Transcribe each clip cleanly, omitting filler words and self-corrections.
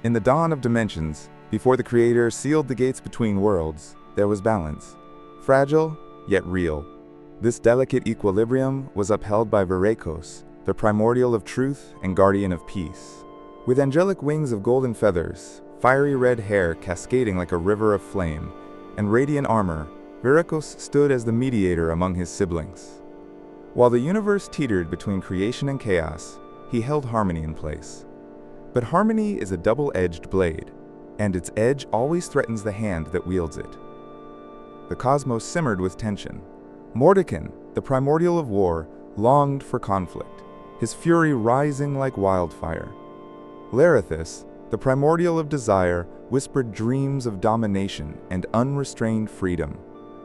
In the dawn of dimensions, before the Creator sealed the gates between worlds, there was balance. Fragile, yet real. This delicate equilibrium was upheld by Virekos, the primordial of truth and guardian of peace. With angelic wings of golden feathers, fiery red hair cascading like a river of flame, and radiant armor, Virekos stood as the mediator among his siblings. While the universe teetered between creation and chaos, he held harmony in place. But harmony is a double-edged blade, and its edge always threatens the hand that wields it. The cosmos simmered with tension. Mordenkainen, the primordial of war, longed for conflict, his fury rising like wildfire. Larithis, the primordial of desire, whispered dreams of domination and unrestrained freedom.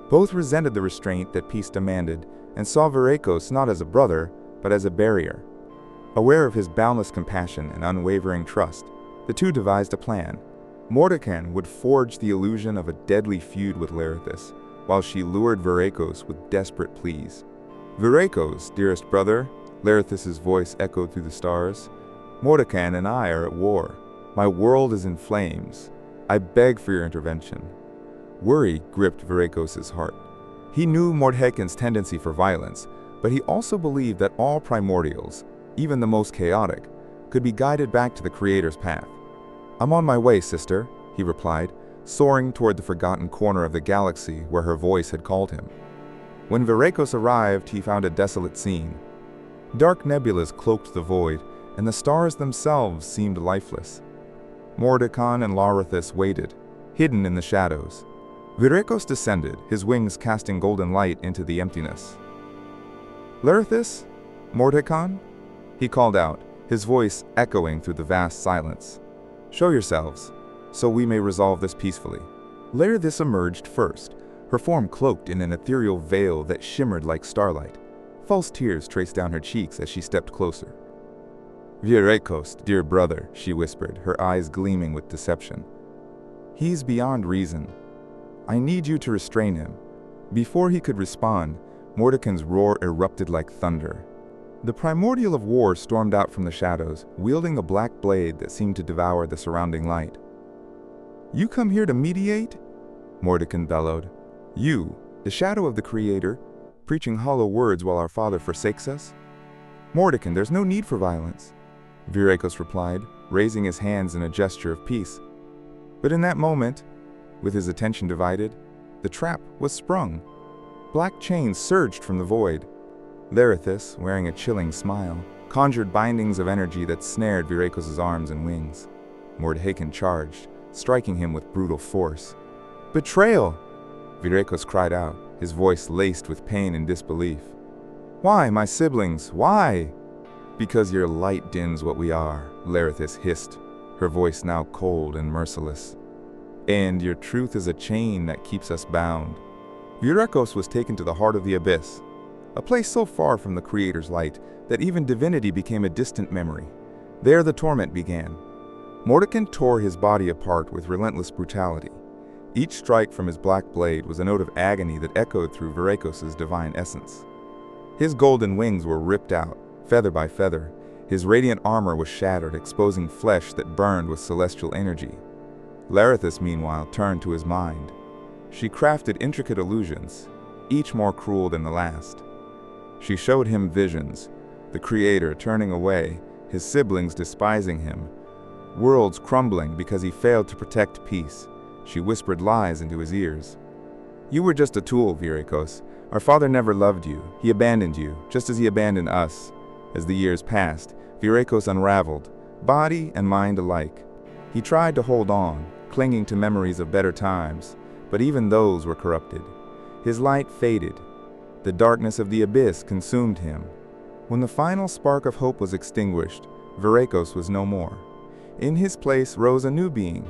Both resented the restraint that peace demanded and saw Virekos not as a brother, but as a barrier. Aware of his boundless compassion and unwavering trust, the two devised a plan. Mordenkainen would forge the illusion of a deadly feud with Larithis, while she lured Virekos with desperate pleas. "Virekos, dearest brother," Larithis's voice echoed through the stars. "Mordenkainen and I are at war. My world is in flames. I beg for your intervention." Worry gripped Virekos' heart. He knew Mordenkainen's tendency for violence, but he also believed that all primordials, even the most chaotic, could be guided back to the Creator's path. "I'm on my way, sister," he replied, soaring toward the forgotten corner of the galaxy where her voice had called him. When Virekos arrived, he found a desolate scene. Dark nebulas cloaked the void, and the stars themselves seemed lifeless. Mordenkainen and Larithis waited, hidden in the shadows. Virekos descended, his wings casting golden light into the emptiness. "Larithis? Mordenkainen?" he called out, his voice echoing through the vast silence. "Show yourselves, so we may resolve this peacefully." Larithis emerged first, her form cloaked in an ethereal veil that shimmered like starlight. False tears traced down her cheeks as she stepped closer. "Virekos, dear brother," she whispered, her eyes gleaming with deception. "He's beyond reason. I need you to restrain him." Before he could respond, Mordenkainen's roar erupted like thunder. The primordial of war stormed out from the shadows, wielding a black blade that seemed to devour the surrounding light. "You come here to mediate?" Mordenkainen bellowed. "You, the shadow of the Creator, preaching hollow words while our Father forsakes us?" "Mordenkainen, there's no need for violence," Virekos replied, raising his hands in a gesture of peace. But in that moment, with his attention divided, the trap was sprung. Black chains surged from the void. Larithis, wearing a chilling smile, conjured bindings of energy that snared Virekos' arms and wings. Mordenkainen charged, striking him with brutal force. "Betrayal!" Virekos cried out, his voice laced with pain and disbelief. "Why, my siblings, why?" "Because your light dims what we are," Larithis hissed, her voice now cold and merciless. "And your truth is a chain that keeps us bound." Virekos was taken to the heart of the abyss, a place so far from the Creator's light that even divinity became a distant memory. There the torment began. Mordenkainen tore his body apart with relentless brutality. Each strike from his black blade was a note of agony that echoed through Virekos' divine essence. His golden wings were ripped out, feather by feather. His radiant armor was shattered, exposing flesh that burned with celestial energy. Larithis, meanwhile, turned to his mind. She crafted intricate illusions, each more cruel than the last. She showed him visions, the Creator turning away, his siblings despising him, worlds crumbling because he failed to protect peace. She whispered lies into his ears. "You were just a tool, Virekos. Our Father never loved you. He abandoned you, just as he abandoned us." As the years passed, Virekos unraveled, body and mind alike. He tried to hold on, clinging to memories of better times, but even those were corrupted. His light faded. The darkness of the abyss consumed him. When the final spark of hope was extinguished, Virekos was no more. In his place rose a new being,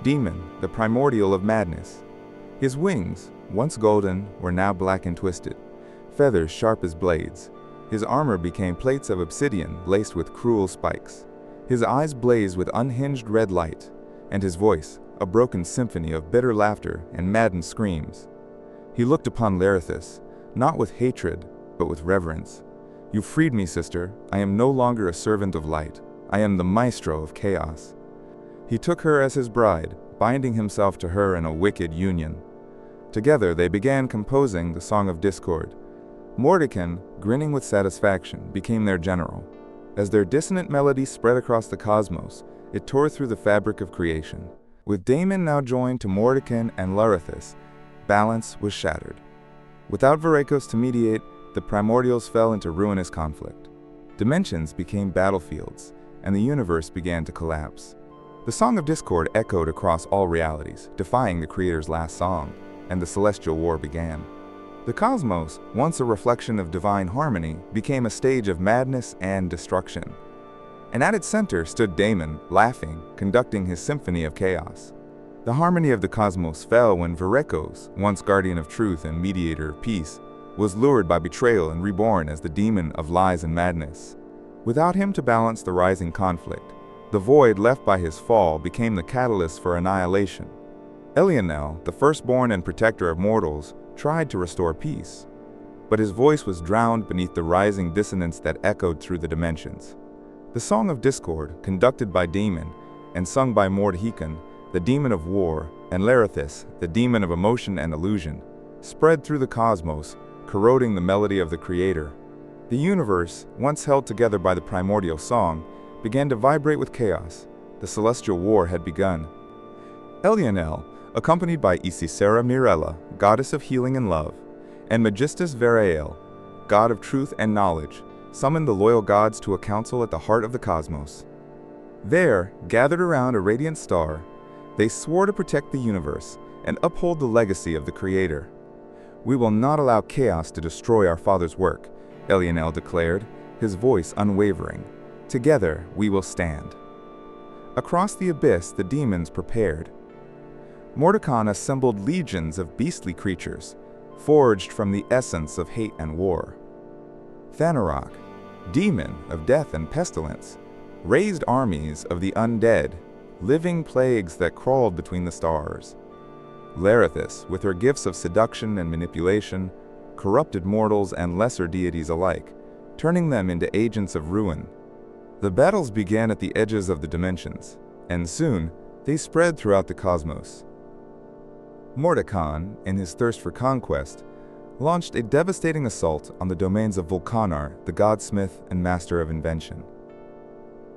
Demon, the primordial of madness. His wings, once golden, were now black and twisted, feathers sharp as blades. His armor became plates of obsidian laced with cruel spikes. His eyes blazed with unhinged red light, and his voice, a broken symphony of bitter laughter and maddened screams. He looked upon Larithis, not with hatred, but with reverence. "You freed me, sister. I am no longer a servant of light. I am the maestro of chaos." He took her as his bride, binding himself to her in a wicked union. Together they began composing the Song of Discord. Mordenkainen, grinning with satisfaction, became their general. As their dissonant melody spread across the cosmos, it tore through the fabric of creation. With Damon now joined to Mordenkainen and Laerithis, balance was shattered. Without Virekos to mediate, the primordials fell into ruinous conflict. Dimensions became battlefields, and the universe began to collapse. The Song of Discord echoed across all realities, defying the Creator's last song, and the celestial war began. The cosmos, once a reflection of divine harmony, became a stage of madness and destruction. And at its center stood Damon, laughing, conducting his symphony of chaos. The harmony of the cosmos fell when Virekos, once guardian of truth and mediator of peace, was lured by betrayal and reborn as the demon of lies and madness. Without him to balance the rising conflict, the void left by his fall became the catalyst for annihilation. Elionel, the firstborn and protector of mortals, tried to restore peace, but his voice was drowned beneath the rising dissonance that echoed through the dimensions. The Song of Discord, conducted by Damon and sung by MrUniicornz, the demon of war, and Laerithis, the demon of emotion and illusion, spread through the cosmos, corroding the melody of the Creator. The universe, once held together by the primordial song, began to vibrate with chaos. The celestial war had begun. Elionel, accompanied by Isisera Mirella, goddess of healing and love, and Magistus Verael, god of truth and knowledge, summoned the loyal gods to a council at the heart of the cosmos. There, gathered around a radiant star, they swore to protect the universe and uphold the legacy of the Creator. "We will not allow chaos to destroy our Father's work," Elionel declared, his voice unwavering. "Together we will stand." Across the abyss the demons prepared. Mordenkainen assembled legions of beastly creatures, forged from the essence of hate and war. Thanarok, demon of death and pestilence, raised armies of the undead, living plagues that crawled between the stars. Laerithis, with her gifts of seduction and manipulation, corrupted mortals and lesser deities alike, turning them into agents of ruin. The battles began at the edges of the dimensions, and soon they spread throughout the cosmos. Mordenkainen, in his thirst for conquest, launched a devastating assault on the domains of Vulcanar, the godsmith and master of invention.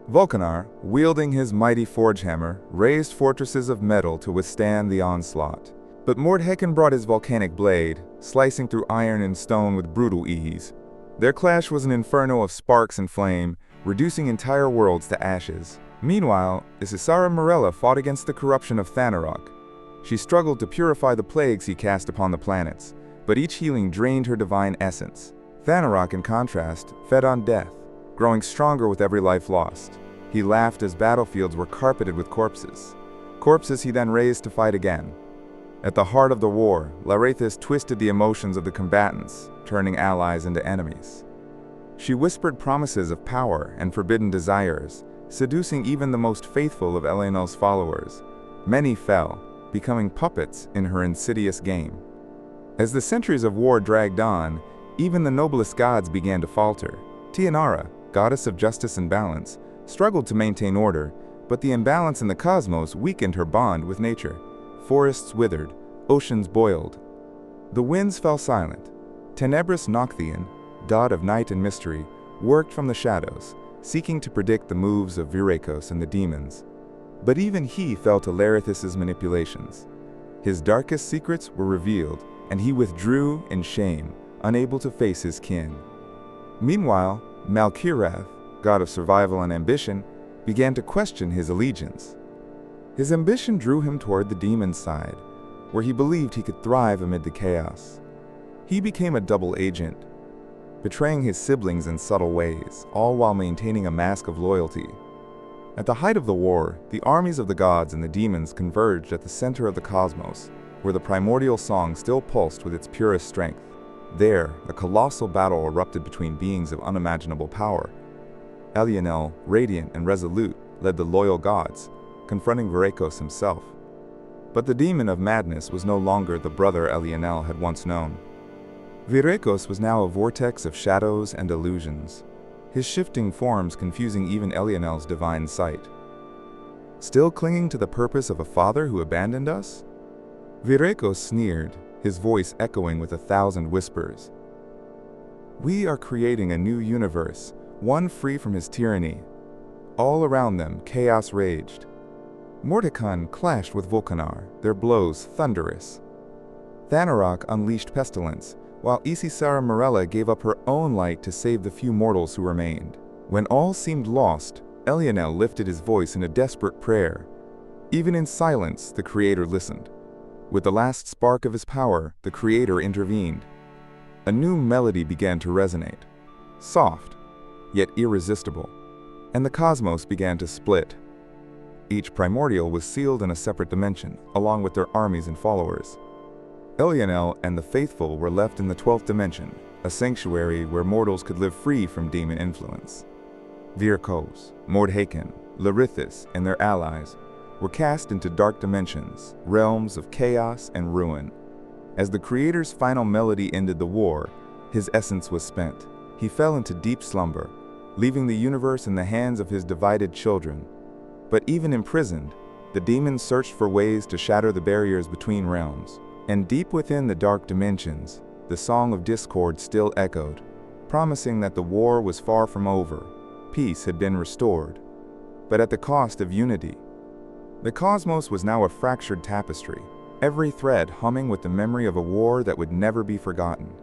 Vulcanar, wielding his mighty forge hammer, raised fortresses of metal to withstand the onslaught. But Mordenkainen brought his volcanic blade, slicing through iron and stone with brutal ease. Their clash was an inferno of sparks and flame, reducing entire worlds to ashes. Meanwhile, Isisera Mirella fought against the corruption of Thanarok. She struggled to purify the plagues he cast upon the planets, but each healing drained her divine essence. Thanarok, in contrast, fed on death, growing stronger with every life lost. He laughed as battlefields were carpeted with corpses. Corpses he then raised to fight again. At the heart of the war, Laerithis twisted the emotions of the combatants, turning allies into enemies. She whispered promises of power and forbidden desires, seducing even the most faithful of Elionel's followers. Many fell, becoming puppets in her insidious game. As the centuries of war dragged on, even the noblest gods began to falter. Tianara, goddess of justice and balance, struggled to maintain order, but the imbalance in the cosmos weakened her bond with nature. Forests withered, oceans boiled. The winds fell silent. Tenebrous Noctheon, god of night and mystery, worked from the shadows, seeking to predict the moves of Virekos and the demons. But even he fell to Laerithis' manipulations. His darkest secrets were revealed, and he withdrew in shame, unable to face his kin. Meanwhile, Malkirath, god of survival and ambition, began to question his allegiance. His ambition drew him toward the demon's side, where he believed he could thrive amid the chaos. He became a double agent, betraying his siblings in subtle ways, all while maintaining a mask of loyalty. At the height of the war, the armies of the gods and the demons converged at the center of the cosmos, where the primordial song still pulsed with its purest strength. There, a colossal battle erupted between beings of unimaginable power. Elionel, radiant and resolute, led the loyal gods, confronting Virekos himself. But the demon of madness was no longer the brother Elionel had once known. Virekos was now a vortex of shadows and illusions, his shifting forms confusing even Elionel's divine sight. Still clinging to the purpose of a father who abandoned us? Virekos sneered, his voice echoing with 1,000 whispers. We are creating a new universe, one free from his tyranny. All around them, chaos raged. Mordecai clashed with Vulcanar, their blows thunderous. Thanarok unleashed pestilence, while Isisara Morella gave up her own light to save the few mortals who remained. When all seemed lost, Elionel lifted his voice in a desperate prayer. Even in silence, the Creator listened. With the last spark of his power, the Creator intervened. A new melody began to resonate, soft, yet irresistible, and the cosmos began to split. Each primordial was sealed in a separate dimension, along with their armies and followers. Elionel and the faithful were left in the 12th dimension, a sanctuary where mortals could live free from demon influence. Virekos, Mordhaken, Larithis, and their allies were cast into dark dimensions, realms of chaos and ruin. As the Creator's final melody ended the war, his essence was spent. He fell into deep slumber, leaving the universe in the hands of his divided children. But even imprisoned, the demons searched for ways to shatter the barriers between realms. And deep within the dark dimensions, the song of discord still echoed, promising that the war was far from over. Peace had been restored, but at the cost of unity. The cosmos was now a fractured tapestry, every thread humming with the memory of a war that would never be forgotten.